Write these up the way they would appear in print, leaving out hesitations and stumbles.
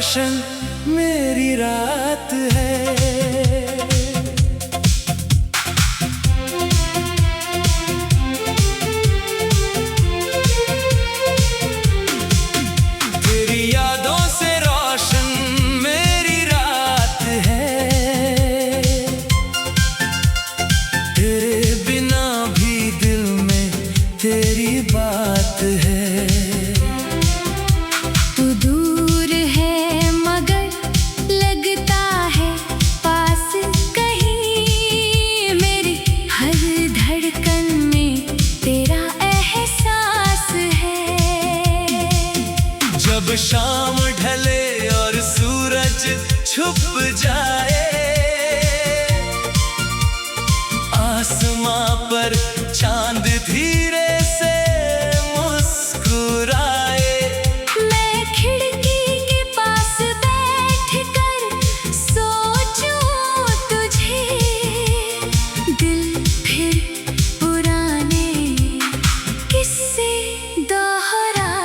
रोशन मेरी रात है। तेरी यादों से रोशन मेरी रात है। तेरे बिना भी दिल में तेरी बात है। जब शाम ढले और सूरज छुप जाए, आसमां पर चांद धीरे से मुस्कुराए। मैं खिड़की के पास बैठकर सोचूं तुझे, दिल फिर पुराने किस्से दोहराए।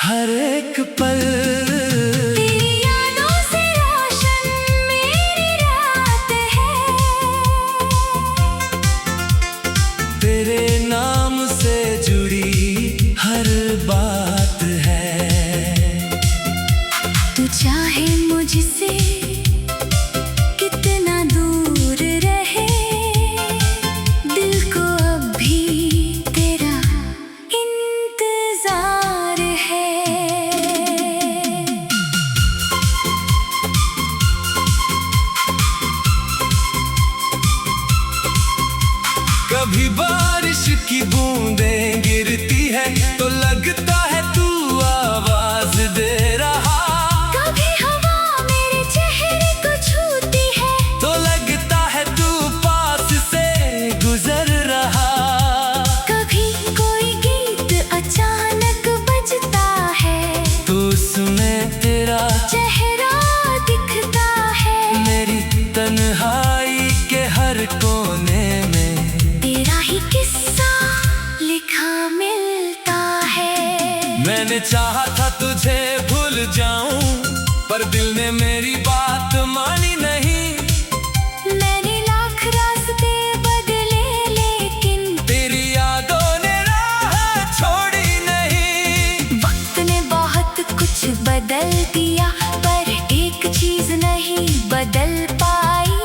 हर एक पल तेरी यादों से रोशन मेरी रात है। तेरे नाम से जुड़ी हर बात है। तू चाहे मुझसे कितना दूर रहे, दिल को अब भी तेरा इंतजार है। कभी बारिश की बूंदें गिरती है तो लगता है तू आवाज दे रहा। कभी हवा मेरे चेहरे को छूती है तो लगता है तू पास से गुजर रहा। कभी कोई गीत अचानक बजता है तो उसमें तेरा चेहरा दिखता है। मेरी तन्हाई के हर कोने में तेरा ही किस्सा लिखा मिलता है। मैंने चाहा था तुझे भूल जाऊं, पर दिल ने मेरी बात मानी नहीं। मैंने लाख रास्ते बदले लेकिन तेरी यादों ने राह छोड़ी नहीं। वक्त ने बहुत कुछ बदल दिया, पर एक चीज नहीं बदल पाई।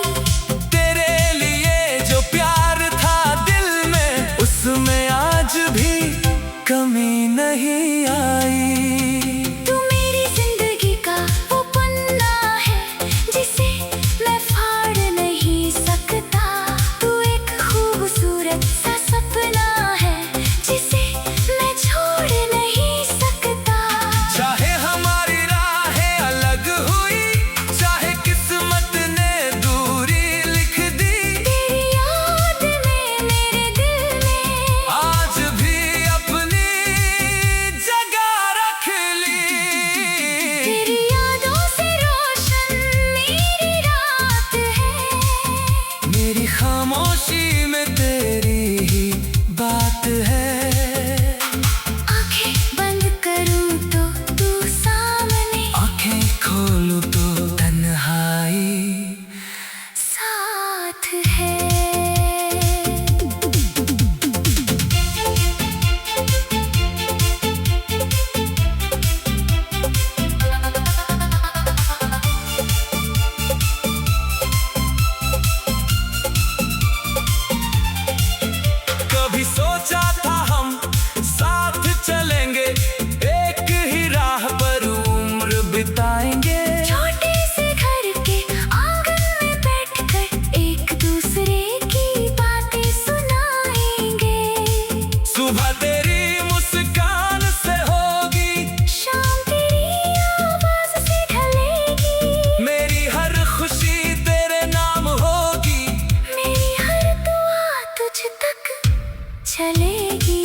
तेरे लिए जो प्यार था दिल में, उसमें आज भी कमी नहीं आई। तू मेरी जिंदगी का वो पन्ना है जिसे मैं फाड़ नहीं सकता। तू एक खूबसूरत सा सपना है जिसे मैं छोड़ नहीं सकता। चाहे हमारी राहें अलग हुई, चाहे किस्मत ने दूरी लिख दी, तेरी याद में मेरे दिल में आज भी अपनी जगह रख ली। तेरी यादों से रोशन मेरी रात है। मेरी खामोशी में तेरी ही बात है। आंखें बंद करूं तो तू सामने, आंखें खोलूं तो तन्हाई साथ है। कभी सोचा था हम साथ चलेंगे, एक ही राह पर उम्र बिताएंगे। छोटे से घर के आंगन में बैठकर एक दूसरे की बातें सुनाएंगे। सुबह तेरी मुस्कान से होगी, शाम तेरी आवाज से ढलेगी। मेरी हर खुशी तेरे नाम होगी। मेरी हर दुआ तुझ तक चलेगी।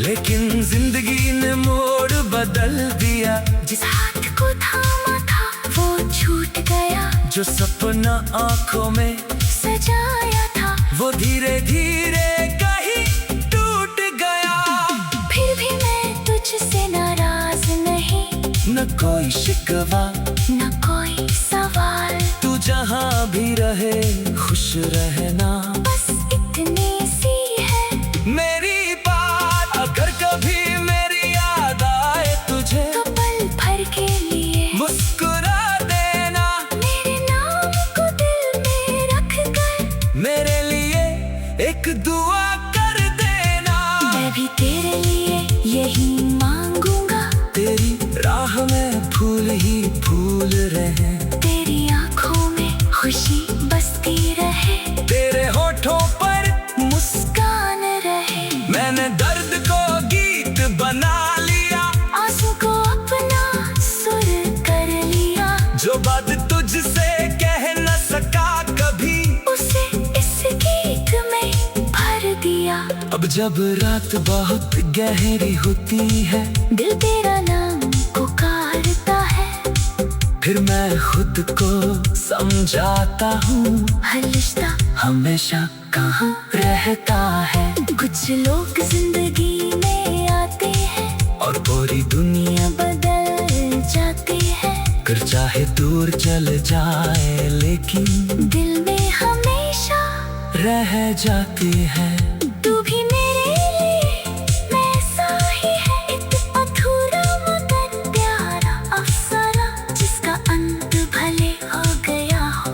लेकिन जिंदगी ने मोड़ बदल दिया। जिस हाथ जो सपना आंखों में सजाया था वो धीरे धीरे कहीं टूट गया। फिर भी मैं तुझसे नाराज नहीं, न कोई शिकवा न कोई सवाल, तू जहाँ भी रहे खुश रहना, बस इतनी सी है मेरी बात। अगर कभी मेरी याद आए तुझे तो पल भर के लिए मुस्कुरा देना, मेरे नाम को दिल में रख कर मेरे लिए एक दुआ कर देना। मैं भी तेरे लिए यही मांगूंगा, तेरी राह में फूल ही फूल रहे, तेरी आंखों में खुशी बसती रहे, तेरे होठों पर मुस्कान रहे। मैंने दर्द को गीत बना लिया, आंसू को अपना सुर कर लिया, जो बात तुझसे कह न सका कभी उसे इस गीत में भर दिया। अब जब रात बहुत गहरी होती है, दिल तेरा नाम पुकारता है, फिर मैं खुद को समझाता हूँ हर रिश्ता हमेशा कहाँ रहता है। कुछ लोग जिंदगी में आते हैं और पूरी दुनिया बदल जाती है, फिर चाहे दूर चल जाए लेकिन दिल में हमेशा रह जाती है। तू भी मेरे लिए वैसा ही है, एक अधूरा मगर प्यारा अफसाना, जिसका अंत भले हो गया हो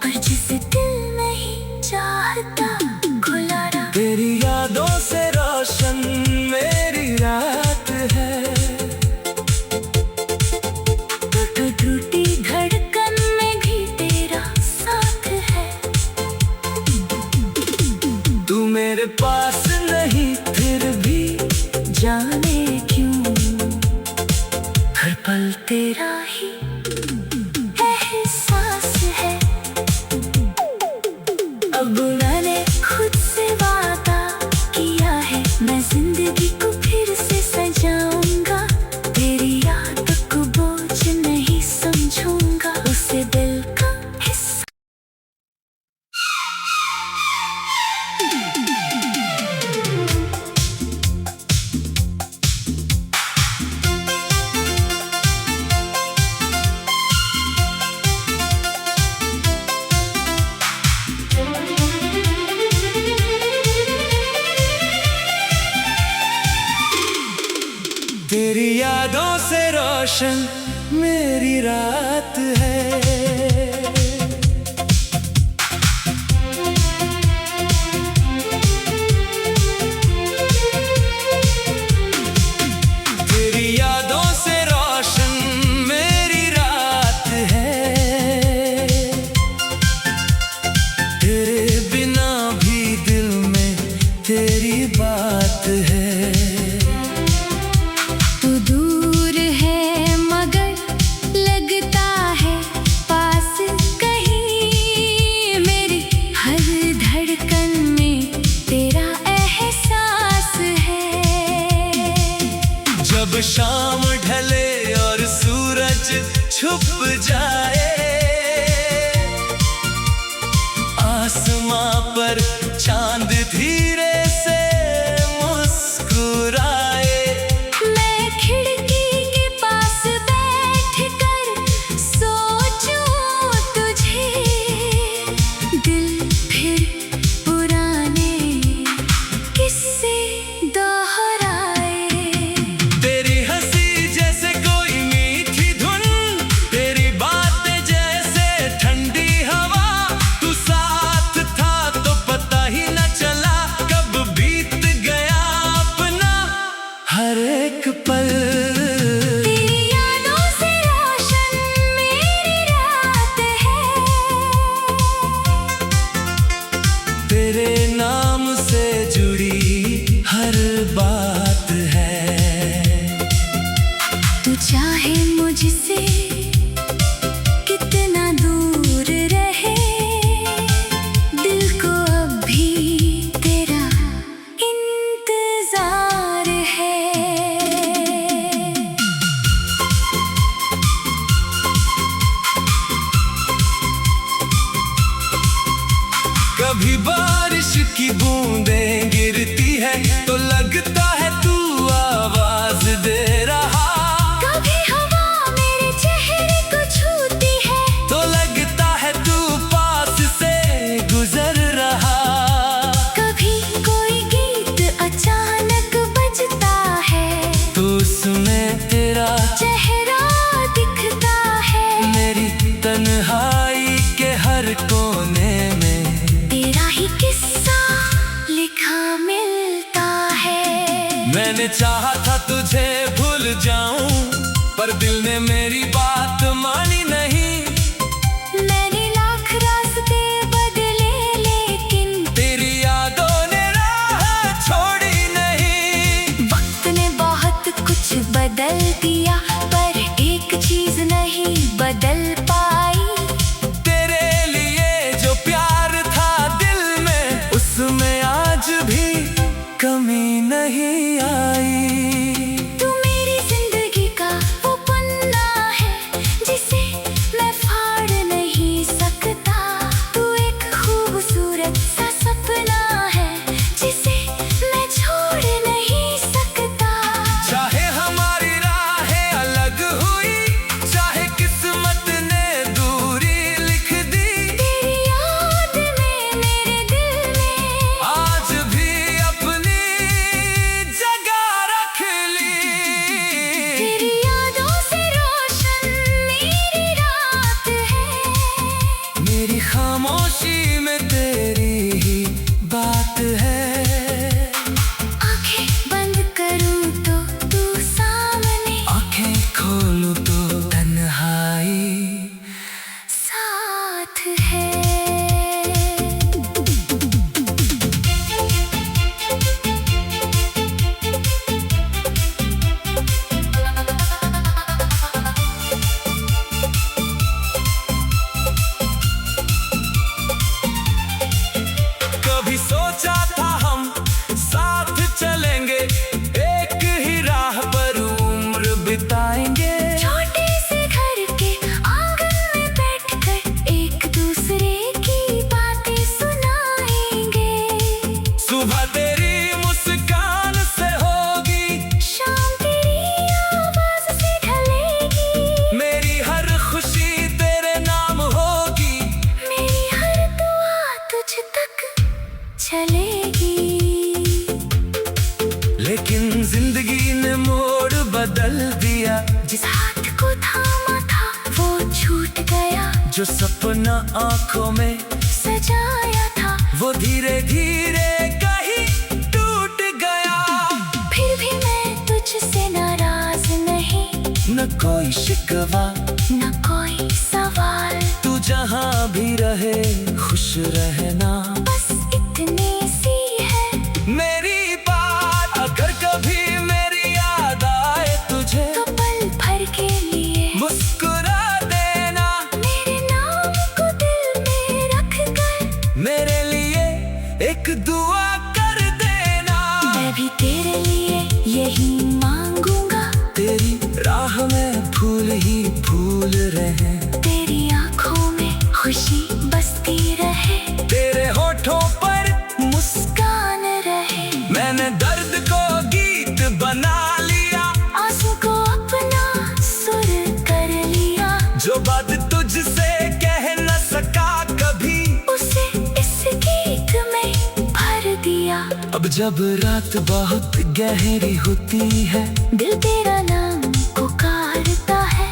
पर जिसे दिल नहीं चाहता खुलाना। तेरी यादों से रोशन मेरी रात है, टूटी धड़कन में भी तेरा साथ है। तू मेरे पास नहीं फिर भी जाने क्यों हर पल तेरा ही एहसास है। अब मैंने खुद से वादा किया है, मैं जिंदगी को फिर से सजाऊंगा, तेरी याद को बोझ नहीं समझूंगा, उसे दिल का हिस्सा। तेरी यादों से रोशन मेरी रात है। तेरी यादों से रोशन मेरी रात है, तेरे बिना भी दिल में तेरी बात है। तू दूर है मगर लगता है पास कहीं, मेरी हर धड़कन में तेरा एहसास है। जब शाम ढले और सूरज छुप जाए, आसमां पर चांद धीरे से मुस्कुराए, मैं खिड़की के पास बैठ कर सोचूं तुझे, दिल फिर पुराने किस्से दोहराए। तेरी हंसी जैसे कोई मीठी धुन, तेरी बातें जैसे ठंडी हवा, तू साथ था तो पता कभी बारिश की बूंदें गिरती है तो लगता है तू आवाज दे रहा। कभी हवा मेरे चेहरे को छूती है तो लगता है तू पास से गुजर रहा। कभी कोई गीत अचानक बजता है तो उसमें तेरा चेहरा दिखता है। मेरी तन्हाई के हर कोने में तेरा ही किस्सा लिखा मिलता है। मैंने चाहा था तुझे भूल जाऊं, पर दिल ने मेरी बात मानी नहीं। मैंने लाख रास्ते बदले लेकिन तेरी यादों ने राह छोड़ी नहीं। वक्त ने बहुत कुछ बदल दिया पर एक चीज नहीं बदल पाई। तेरे लिए जो प्यार था दिल में, उसमें आज भी कमी नहीं आई। तू मेरी जिंदगी का वो पन्ना है जिसे मैं फाड़ नहीं सकता। तू एक खूबसूरत सा सपना है जिसे मैं छोड़ नहीं सकता। चाहे हमारी राहें अलग हुई, चाहे किस्मत ने दूरी लिख दी, तेरी याद में मेरे दिल में आज भी अपनी जगह रख ली। तेरी यादों से रोशन मेरी रात है। मेरी खामोशी में तेरी ही बात है। आंखें बंद करूं तो तू सामने, आंखें खोलूं तो तन्हाई साथ है। कभी सोचा था हम साथ चलेंगे, एक ही राह पर उम्र बिताएंगे। छोटे से घर के आंगन में बैठकर एक दूसरे की बातें सुनाएंगे। सुबह तेरी मुस्कान से होगी, शाम तेरी आवाज से ढलेगी। मेरी हर खुशी तेरे नाम होगी। मेरी हर दुआ तुझ तक चलेगी। लेकिन जिंदगी ने मोड़ बदल दिया, जिस हाथ को थामा था वो छूट गया। जो सपना आंखों में सजाया था वो धीरे धीरे कहीं टूट गया। फिर भी मैं तुझसे नाराज नहीं, न कोई शिकवा, न कोई सवाल। तू जहां भी रहे खुश रहना। बस इतनी सी है मेरी बात, अगर कभी मेरी याद आए तुझे तो पल भर के लिए मुस्कुरा देना। मेरे नाम को दिल में रख कर मेरे लिए एक दुआ कर देना। मैं भी तेरे लिए यही मांगूंगा। तेरी राह में फूल ही फूल रहे, तेरी आंखों में खुशी बसती रहे, तेरे होठों पर मुस्कान रहे। मैंने दर्द को गीत बना लिया, आंसू को अपना सुर कर लिया। जो बात तुझसे कह न सका कभी, उसे इस गीत में भर दिया। अब जब रात बहुत गहरी होती है, दिल तेरा नाम पुकारता है।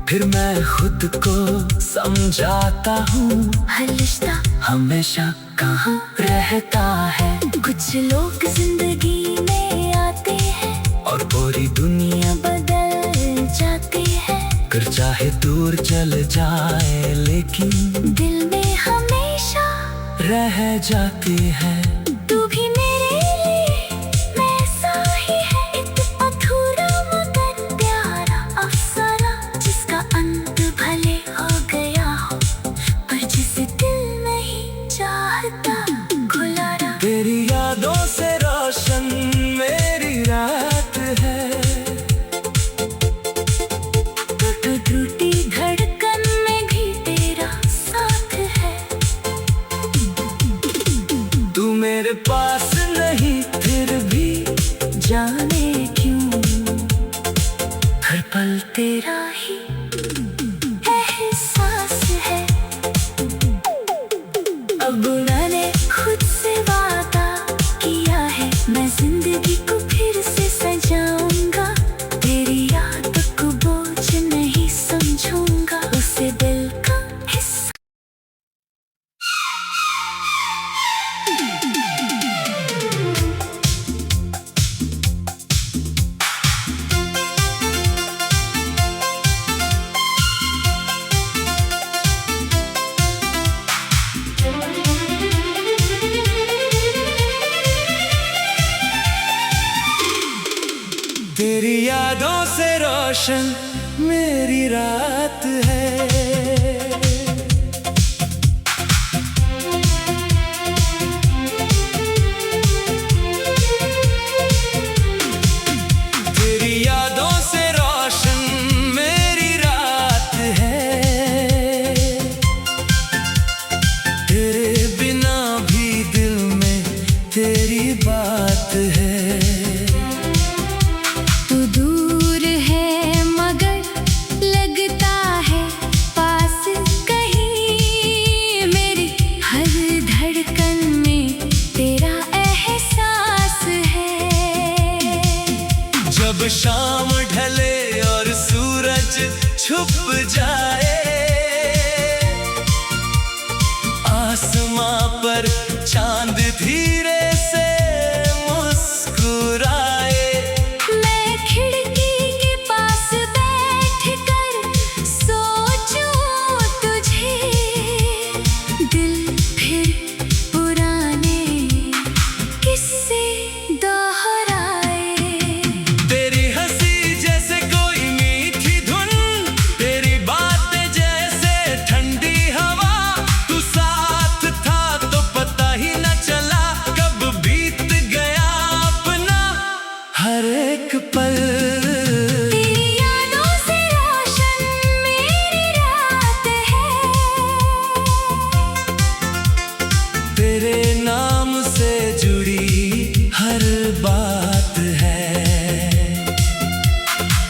फिर मैं खुद को समझाता हूँ, हर रिश्ता हमेशा कहाँ रहता है। कुछ लोग जिंदगी में आते हैं और पूरी दुनिया बदल जाते हैं। कर चाहे दूर चल जाए, लेकिन दिल में हमेशा रह जाती है। तू भी मेरे लिए वैसा ही है, एक अधूरा मगर प्यारा अफसाना, जिसका अंत भले हो गया हो पर जिसे दिल नहीं चाहता खुलाना। तेरी यादों से रोशन मेरी रात है। टूटी धड़कन में भी तेरा साथ है। मेरे पास नहीं फिर भी जाने क्यों हर पल तेरा ही एहसास है। अब मैंने खुद से वादा किया है, मैं जिंदगी को फिर से सजाऊंगा। तेरी याद को बोझ नहीं समझूंगा, उसे दिल का हिस्सा। तेरी यादों से रोशन मेरी रात है। तेरी यादों से रोशन मेरी रात है। तेरे बिना भी दिल में तेरी बात है। जब शाम ढले और सूरज छुप जाए, आसमां पर चांद धीरे से मुस्कुराए। मैं खिड़की के पास बैठकर सोचूं तुझे, दिल फिर पुराने किस्से दोहराए। हर एक पल तेरी यादों से रोशन मेरी रात है। तेरे नाम से जुड़ी हर बात है।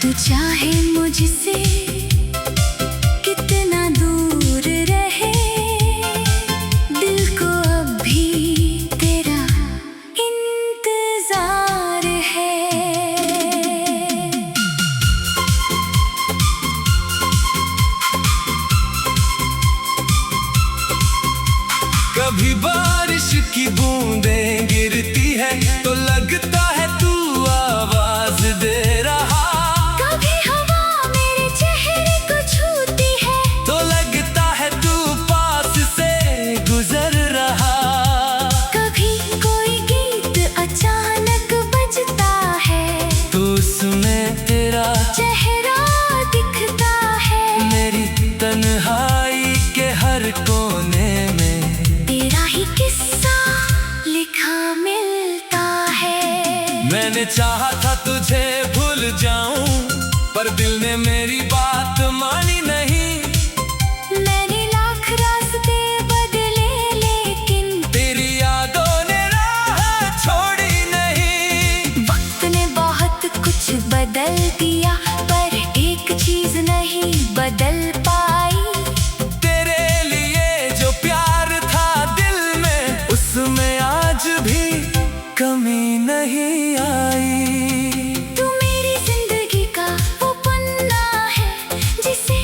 तू चाहे मुझसे कितना दूर रहे, दिल को अब भी तेरा इंतजार है। कभी बारिश की बूंदें गिरती है तो लगता है तू आवाज दे रहा। कभी हवा मेरे चेहरे को छूती है तो लगता है तू पास से गुजर रहा। कभी कोई गीत अचानक बजता है तो उसमें तेरा चेहरा दिखता है। मेरी तन्हाई के हर कोने में मिलता है। मैंने चाहा था तुझे भूल जाऊं, पर दिल ने मेरी बात मानी नहीं। मैंने लाख रास्ते बदले लेकिन तेरी यादों ने राह छोड़ी नहीं। वक्त ने बहुत कुछ बदल दिया, पर एक चीज नहीं बदल पाई। तेरे लिए जो प्यार था दिल में, उसमें आज भी कमी नहीं आई। तू मेरी जिंदगी का वो पन्ना है जिसे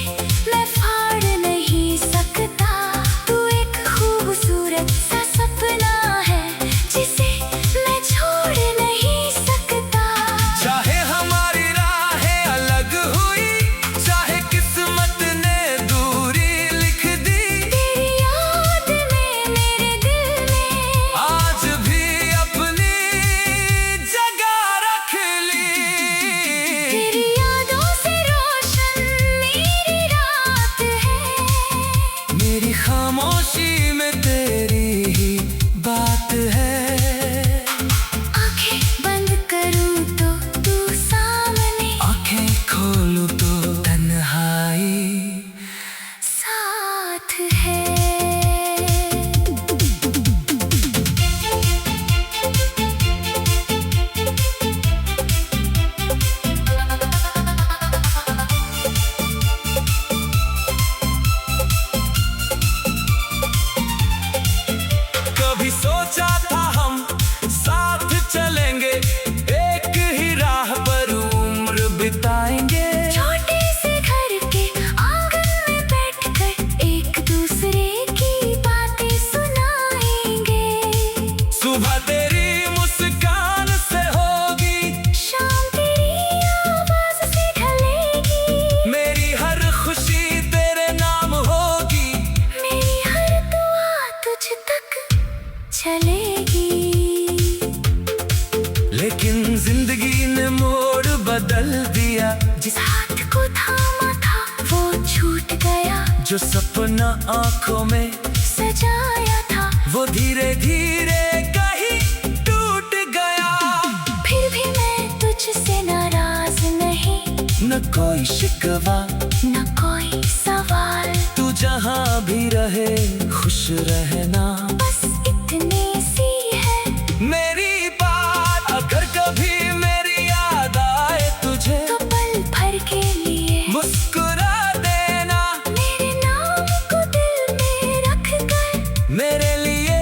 चलेगी। लेकिन जिंदगी ने मोड़ बदल दिया, जिस हाथ को थामा था वो छूट गया, जो सपना आंखों में सजाया था वो धीरे धीरे कहीं टूट गया। फिर भी मैं तुझसे नाराज नहीं, न कोई शिकवा न कोई सवाल, तू जहाँ भी रहे खुश रहना, बस इतनी सी है मेरी बात। अगर कभी मेरी याद आए तुझे तो पल भर के लिए मुस्कुरा देना, मेरे नाम को दिल में रख कर मेरे लिए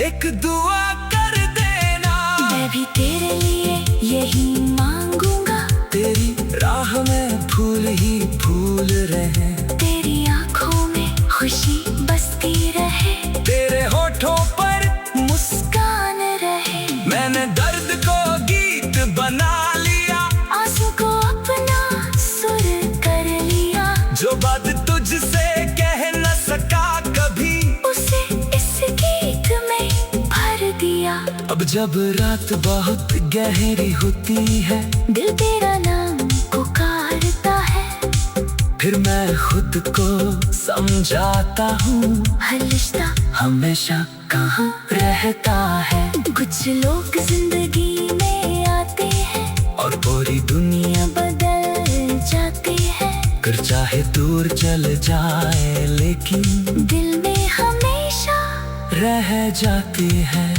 एक दुआ कर देना। मैं भी तेरे लिए यही मांगूंगा, तेरी राह में फूल ही फूल रहे, तेरी आंखों में खुशी बसती रहे, तेरे होठों पर मुस्कान रहे। मैंने दर्द को गीत बना लिया, आंसू को अपना सुर कर लिया, जो बात तुझसे कह न सका कभी उसे इस गीत में भर दिया। अब जब रात बहुत गहरी होती है, दिल तेरा नाम पुकारता है, फिर मैं खुद को समझाता हूँ हर रिश्ता हमेशा कहाँ रहता है। कुछ लोग जिंदगी में आते हैं और पूरी दुनिया बदल जाते हैं, कर चाहे दूर चल जाए लेकिन दिल में हमेशा रह जाती है।